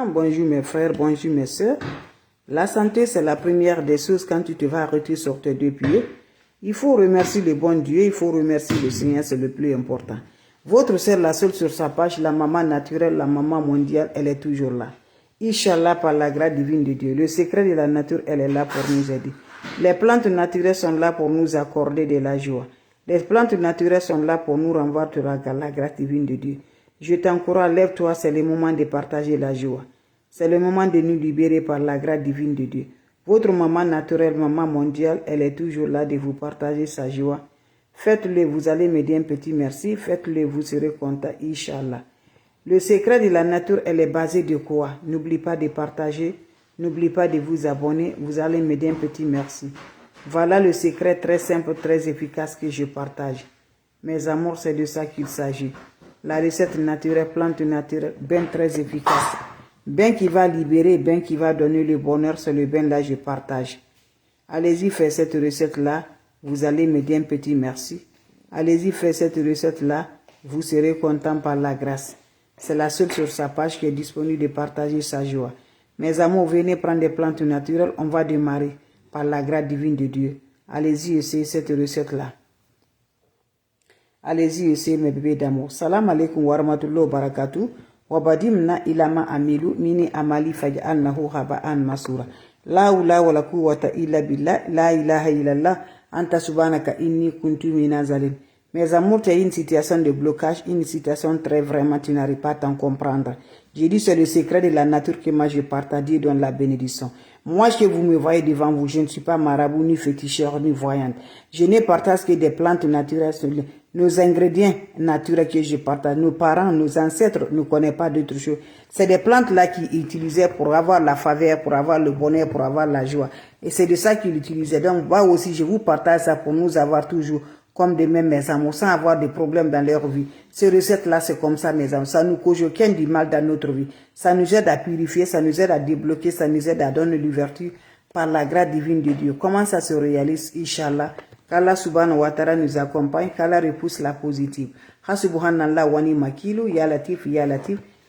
Bonjour mes frères, bonjour mes soeurs. La santé, c'est la première des choses quand tu te vas arrêter sur tes deux pieds. Il faut remercier le bon Dieu, il faut remercier le Seigneur, c'est le plus important. Votre sœur, la seule sur sa page, la maman naturelle, la maman mondiale, elle est toujours là. Inch'Allah, par la grâce divine de Dieu. Le secret de la nature, elle est là pour nous aider. Les plantes naturelles sont là pour nous accorder de la joie. Les plantes naturelles sont là pour nous renvoyer la grâce divine de Dieu. Je t'encourage, lève-toi, c'est le moment de partager la joie. C'est le moment de nous libérer par la grâce divine de Dieu. Votre maman naturelle, maman mondiale, elle est toujours là de vous partager sa joie. Faites-le, vous allez me dire un petit merci. Faites-le, vous serez content, Inch'Allah. Le secret de la nature, elle est basée de quoi? N'oublie pas de partager. N'oublie pas de vous abonner. Vous allez me dire un petit merci. Voilà le secret très simple, très efficace que je partage. Mes amours, c'est de ça qu'il s'agit. La recette naturelle, plante naturelle, bien très efficace. Bien qui va libérer, bien qui va donner le bonheur, c'est le bien là que je partage. Allez-y, faites cette recette-là. Vous allez me dire un petit merci. Allez-y, faites cette recette-là. Vous serez content par la grâce. C'est la seule sur sa page qui est disponible de partager sa joie. Mes amours, venez prendre des plantes naturelles. On va démarrer par la grâce divine de Dieu. Allez-y, essayez cette recette-là. Allez-y, essayez mes bébés d'amour. Salam alaikum wa rahmatullahi wa barakatuh. Wabadimna ilama amilu mini amali faj'alnahu haba'an masura. La hawla wala quwwata illa billah. La ilaha illallah. Anta subhanaka inni kuntu minaz zalimin. Mes amours, tu as une situation de blocage, une situation très vraiment, tu n'arrives pas à t'en comprendre. J'ai dit, c'est le secret de la nature que moi je partage dans la bénédiction. Moi, que vous me voyez devant vous, je ne suis pas marabout, ni féticheur, ni voyante. Je ne partage que des plantes naturelles, nos ingrédients naturels que je partage. Nos parents, nos ancêtres ne connaissent pas d'autres choses. C'est des plantes là qu'ils utilisaient pour avoir la faveur, pour avoir le bonheur, pour avoir la joie. Et c'est de ça qu'ils utilisaient. Donc, moi aussi, je vous partage ça pour nous avoir toujours comme de même mes amours, sans avoir de problèmes dans leur vie. Ces recettes-là, c'est comme ça, mes amours. Ça nous cause aucun du mal dans notre vie. Ça nous aide à purifier, ça nous aide à débloquer, ça nous aide à donner l'ouverture par la grâce divine de Dieu. Comment ça se réalise, Inch'Allah? Qu'Allah subhanahu wa ta'ala nous accompagne, qu'Allah repousse la positive. Ha subhanallah wani makilu, ya latif,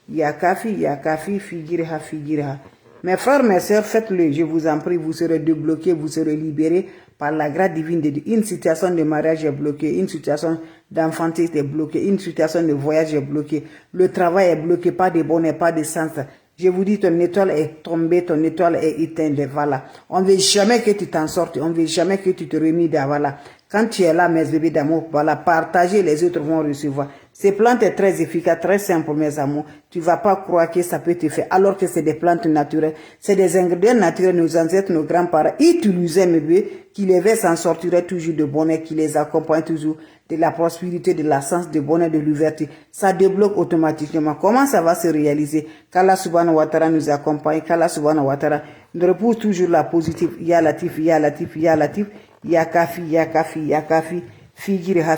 ya kafi, figirha. Mes frères, mes sœurs, faites-le, je vous en prie, vous serez débloqués, vous serez libérés par la grâce divine de Dieu. Une situation de mariage est bloquée, une situation d'enfantité est bloquée, une situation de voyage est bloquée, le travail est bloqué, pas de bonheur, pas de sens. Je vous dis, ton étoile est tombée, ton étoile est éteinte, voilà. On ne veut jamais que tu t'en sortes, on ne veut jamais que tu te remises, voilà. Quand tu es là, mes bébés d'amour, voilà, partagez, les autres vont recevoir. Ces plantes sont très efficaces, très simples, mes amours. Tu ne vas pas croire que ça peut te faire, alors que c'est des plantes naturelles. C'est des ingrédients naturels, nos ancêtres, nos grands-parents utilisaient, mes bébés, qui les veulent s'en sortir toujours de bonheur, qui les accompagne toujours de la prospérité, de la sens, de bonheur, de l'ouverture. Ça débloque automatiquement. Comment ça va se réaliser? Qu'Allah subhanahu wa ta'ala nous accompagne, qu'Allah subhanahu wa ta'ala nous repousse toujours la positive. Ya latif, ya latif, ya latif. Ya kafi, figirha.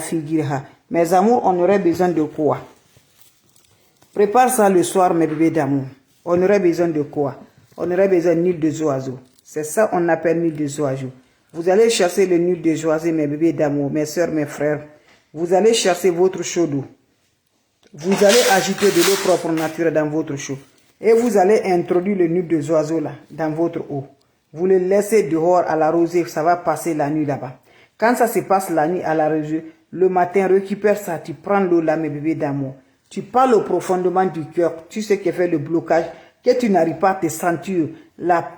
Mes amours, on aurait besoin de quoi? Prépare ça le soir, mes bébés d'amour. On aurait besoin de quoi? On aurait besoin d'huile de oiseaux. C'est ça on appelle l'huile de oiseaux. Vous allez chercher le huile de oiseaux, mes bébés d'amour, mes soeurs, mes frères. Vous allez chercher votre chaud d'eau. Vous allez ajouter de l'eau propre naturelle dans votre chaud. Et vous allez introduire le huile de oiseaux là, dans votre eau. Vous le laissez dehors à la rosée, ça va passer la nuit là-bas. Quand ça se passe la nuit à la rosée, le matin, récupère ça, tu prends l'eau là, mes bébés d'amour. Tu parles profondément du cœur, tu sais qui fait le blocage, que tu n'arrives pas à te sentir, la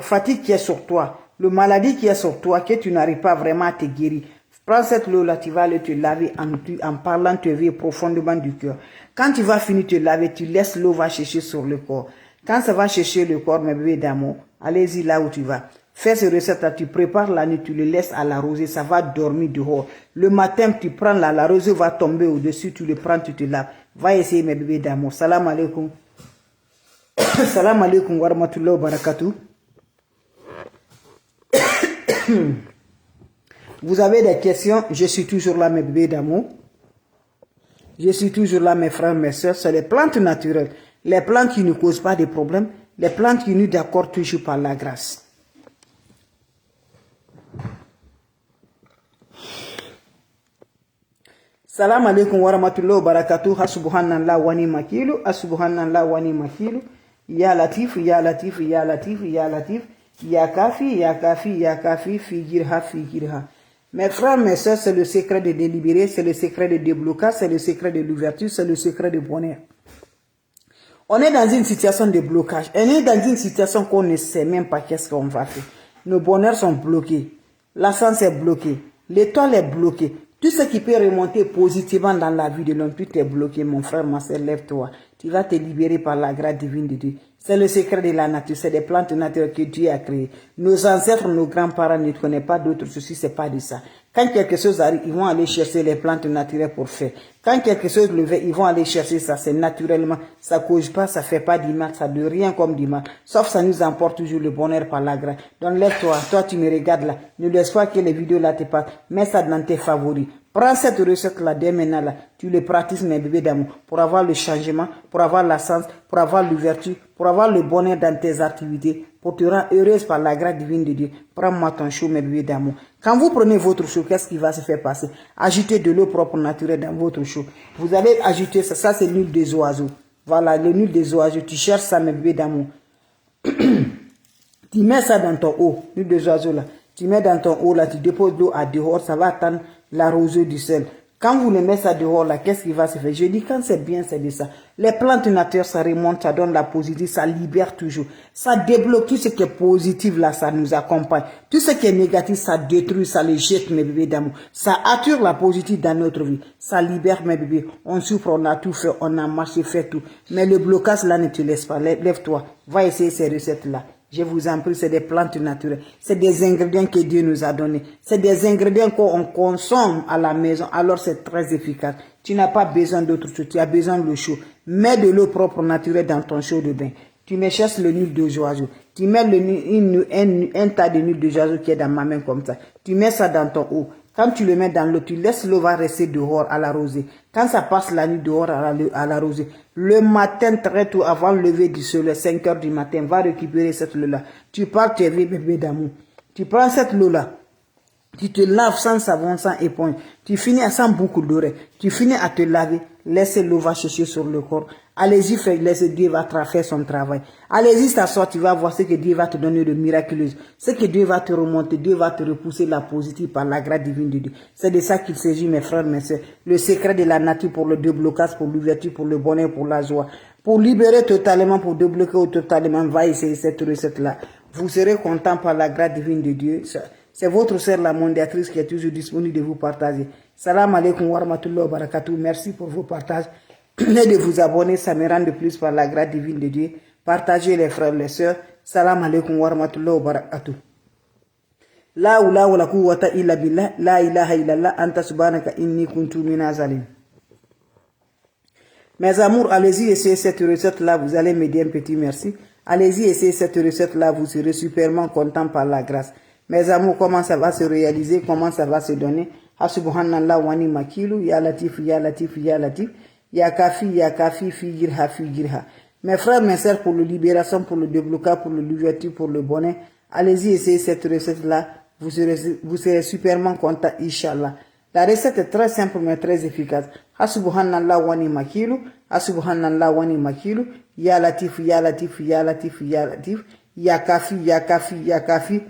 fatigue qui est sur toi, la maladie qui est sur toi, que tu n'arrives pas vraiment à te guérir. Prends cette eau là, tu vas aller te laver en parlant, te réveiller profondément du cœur. Quand tu vas finir de te laver, tu laisses l'eau va chercher sur le corps. Quand ça va chercher le corps, mes bébés d'amour, allez-y là où tu vas. Fais ces recettes-là, tu prépares la nuit, tu le laisses à la rosée, ça va dormir dehors. Le matin, tu prends la rosée va tomber au-dessus, tu le prends, tu te laves. Va essayer mes bébés d'amour. Salam alaikum. Salam alaikum wa rahmatullahi wa barakatuh. Vous avez des questions, je suis toujours là, mes bébés d'amour. Je suis toujours là, mes frères, mes soeurs. C'est les plantes naturelles. Les plantes qui ne causent pas de problèmes. Les plantes qui nous accordent toujours par la grâce. Salam alaikum wa rahmatullahi wa barakatuh. Asubhanallah wa ni makilu. Asubhanallah wa ni makilu. Ya Latif, Ya Latif, Ya Latif, Ya Latif, Ya Kafi, Ya Kafi, Ya Kafi, Figirha, Figirha. Mes frères, mes soeurs, c'est le secret de délibérer, c'est le secret de déblocage, c'est le secret de l'ouverture, c'est le secret de bonheur. On est dans une situation de blocage. On est dans une situation qu'on ne sait même pas qu'est-ce qu'on va faire. Nos bonheurs sont bloqués. La science est bloquée. L'étoile est bloquée. Tout ce qui peut remonter positivement dans la vie de l'homme, tout est bloqué. Mon frère, ma soeur, lève-toi. Tu vas te libérer par la grâce divine de Dieu. C'est le secret de la nature. C'est des plantes naturelles que Dieu a créées. Nos ancêtres, nos grands-parents ne connaissent pas d'autres soucis. C'est pas de ça. Quand quelque chose arrive, ils vont aller chercher les plantes naturelles pour faire. Quand quelque chose le fait, ils vont aller chercher ça. C'est naturellement. Ça cause pas, ça fait pas du mal. Ça de rien comme du mal. Sauf ça nous emporte toujours le bonheur par la grâce. Donc lève-toi. Toi, tu me regardes là. Ne laisse pas que les vidéos là te passent. Mets ça dans tes favoris. Prends cette recette-là dès maintenant là. Tu le pratiques, mes bébés d'amour, pour avoir le changement, pour avoir la sens, pour avoir l'ouverture, pour avoir le bonheur dans tes activités, pour te rendre heureuse par la grâce divine de Dieu. Prends-moi ton chaud, mes bébés d'amour. Quand vous prenez votre chaud, qu'est-ce qui va se faire passer? Ajoutez de l'eau propre naturelle dans votre chaud. Vous allez ajouter ça. Ça, c'est l'huile des oiseaux. Voilà, l'huile des oiseaux. Tu cherches ça, mes bébés d'amour. Tu mets ça dans ton eau, l'huile des oiseaux là. Tu mets dans ton eau là, tu déposes l'eau à dehors, ça va attendre la rosée du sel. Quand vous le mettez ça dehors là, qu'est-ce qui va se faire? Je dis quand c'est bien, c'est de ça. Les plantes naturelles, ça remonte, ça donne la positive, ça libère toujours. Ça débloque tout ce qui est positif là, ça nous accompagne. Tout ce qui est négatif, ça détruit, ça les jette, mes bébés d'amour. Ça attire la positive dans notre vie. Ça libère, mes bébés. On souffre, on a tout fait, on a marché, fait tout. Mais le blocage là ne te laisse pas. Lève-toi, va essayer ces recettes là. Je vous en prie, c'est des plantes naturelles. C'est des ingrédients que Dieu nous a donnés. C'est des ingrédients qu'on consomme à la maison. Alors c'est très efficace. Tu n'as pas besoin d'autre chose. Tu as besoin de l'eau chaude. Mets de l'eau propre naturelle dans ton chaud de bain. Tu me cherches le nul de oiseau. Tu mets un tas de nul de oiseau qui est dans ma main comme ça. Tu mets ça dans ton eau. Quand tu le mets dans l'eau, tu laisses l'eau va rester dehors à la rosée. Quand ça passe la nuit dehors à la rosée, le matin très tôt avant le lever du soleil, 5 heures du matin, va récupérer cette eau-là. Tu pars te réveiller, bébé d'amour. Tu prends cette eau-là. Tu te laves sans savon, sans éponge. Tu finis sans boucle d'oreille. Tu finis à te laver. Laissez l'eau va chercher sur le corps. Allez-y, laissez Dieu va faire son travail. Allez-y, s'asseoir, tu vas voir ce que Dieu va te donner de miraculeux. Ce que Dieu va te remonter, Dieu va te repousser la positive par la grâce divine de Dieu. C'est de ça qu'il s'agit, mes frères, mes soeurs. Le secret de la nature pour le déblocage, pour l'ouverture, pour le bonheur, pour la joie. Pour libérer totalement, pour débloquer totalement, va essayer cette recette-là. Vous serez content par la grâce divine de Dieu. C'est votre sœur, la mondiatrice, qui est toujours disponible de vous partager. Salam alaikum wa rahmatullahi wa barakatuh. Merci pour vos partages. Et de vous abonner, ça me rend de plus par la grâce divine de Dieu. Partagez les frères, les sœurs. Salam alaikum wa rahmatullahi wa barakatuh. La hawla wa la quwwata illa billah. La ilaha illallah. Anta subhanaka inni kuntu minaz zalim. Mes amours, allez-y essayer cette recette-là. Vous allez me dire un petit merci. Allez-y essayer cette recette-là. Vous serez superment content par la grâce. Mes amours, comment ça va se réaliser, comment ça va se donner. Subhanallah wa ni makilu, ya latif, ya latif, ya latif, ya kafi, figirha, figirha. Mes frères, mes sœurs, pour la libération, pour le déblocage, pour l'ouverture, pour le bonheur, allez-y essayer cette recette-là. Vous serez superment content, Inch'Allah. La recette est très simple mais très efficace. Subhanallah wa ni makilu, subhanallah wa ni makilu, ya latif, ya latif, ya latif, ya latif, ya kafi.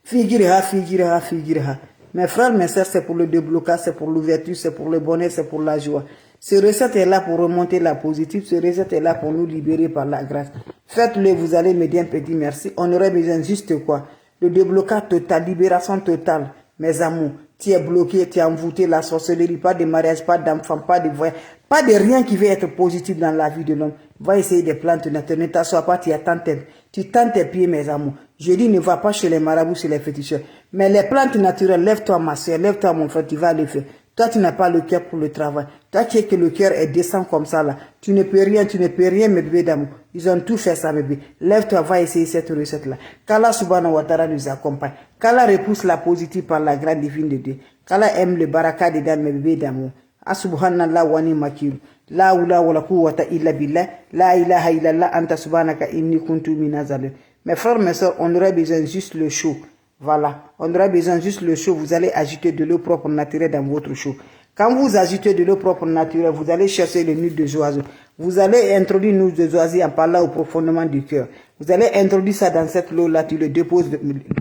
Figirha, figirha, figirha. Mes frères, mes sœurs, c'est pour le déblocage, c'est pour l'ouverture, c'est pour le bonheur, c'est pour la joie. Ce recette est là pour remonter la positive, ce recette est là pour nous libérer par la grâce. Faites-le, vous allez me dire un petit merci. On aurait besoin juste quoi? Le déblocage total, libération totale. Mes amours, tu es bloqué, tu es envoûté, la sorcellerie, pas de mariage, pas d'enfant, pas de voyage, pas de rien qui va être positif dans la vie de l'homme. Va essayer des plantes naturelles, ne t'assois pas, tu attends tes pieds, mes amours. Je dis, ne va pas chez les marabouts, chez les féticheurs. Mais les plantes naturelles, lève-toi ma soeur, lève-toi mon frère, tu vas le faire. Toi, tu n'as pas le cœur pour le travail. Toi, tu es que le cœur est descend comme ça là. Tu ne peux rien, mes bébés d'amour. Ils ont tout fait ça, bébé. Lève-toi, va essayer cette recette-là. Qu'Allah subhanahu wa ta'ala nous accompagne. Qu'Allah repousse la positive par la grâce divine de Dieu. Qu'Allah aime le baraka dedans, mes bébés d'amour. Subhanallah wa ni makiru. La hawla wa la quwwata illa billah. La ilaha illallah anta subhanaka inni kuntu minaz zalim. Mes frères, mes soeurs, on aurait besoin juste le chaud. Voilà, on aura besoin juste le chaud. Vous allez ajouter de l'eau propre naturelle dans votre chaud. Quand vous ajoutez de l'eau propre naturelle, vous allez chercher le nid de oiseau. Vous allez introduire nous des oisiers en parlant au profondément du cœur. Vous allez introduire ça dans cette l'eau-là, tu le déposes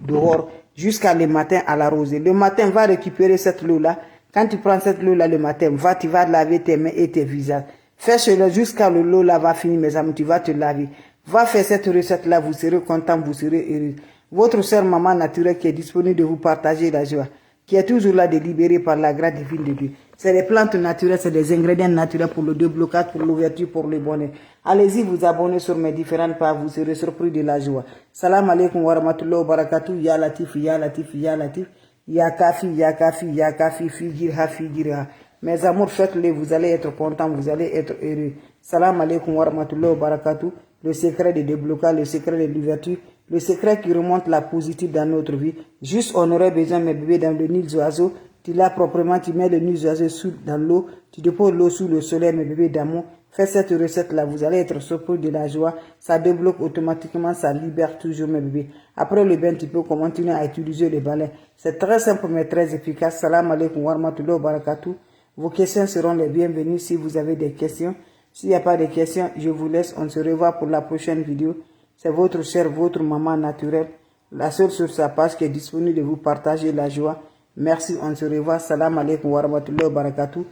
dehors jusqu'à le matin à la rosée. Le matin, va récupérer cette l'eau-là. Quand tu prends cette l'eau-là le matin, tu vas laver tes mains et tes visages. Fais cela jusqu'à l'eau-là va finir, mes amis, tu vas te laver. Va faire cette recette-là, vous serez content, vous serez heureux. Votre sœur maman naturelle qui est disponible de vous partager la joie, qui est toujours là de libérer par la grâce divine de Dieu. C'est des plantes naturelles, c'est des ingrédients naturels pour le déblocage, pour l'ouverture, pour le bonheur. Allez-y vous abonner sur mes différentes pages, vous serez surpris de la joie. Salam alaikum wa rahmatullahi wa barakatuh. Ya Latif, ya Latif, ya Latif. Ya Kafi, ya Kafi, ya Kafi, figirha, figirha. Mes amours, faites-le, vous allez être contents, vous allez être heureux. Salam alaikum wa rahmatullahi wa barakatuh. Le secret de déblocage, le secret de l'ouverture, le secret qui remonte la positive dans notre vie. Juste, on aurait besoin, mes bébés, dans le nid des oiseaux. Tu l'as proprement, tu mets le nid des oiseaux dans l'eau, tu déposes l'eau sous le soleil, mes bébés d'amour. Faites cette recette-là, vous allez être surpris de la joie. Ça débloque automatiquement, ça libère toujours, mes bébés. Après le bain, tu peux continuer à utiliser le balai. C'est très simple, mais très efficace. Salam alaikum wa rahmatullahi wa barakatuh. Vos questions seront les bienvenues si vous avez des questions. S'il n'y a pas de questions, je vous laisse. On se revoit pour la prochaine vidéo. C'est votre sœur, votre maman naturelle, la seule sur sa page qui est disponible de vous partager la joie. Merci, on se revoit. Salam alaikum wa rahmatullahi wa barakatuh.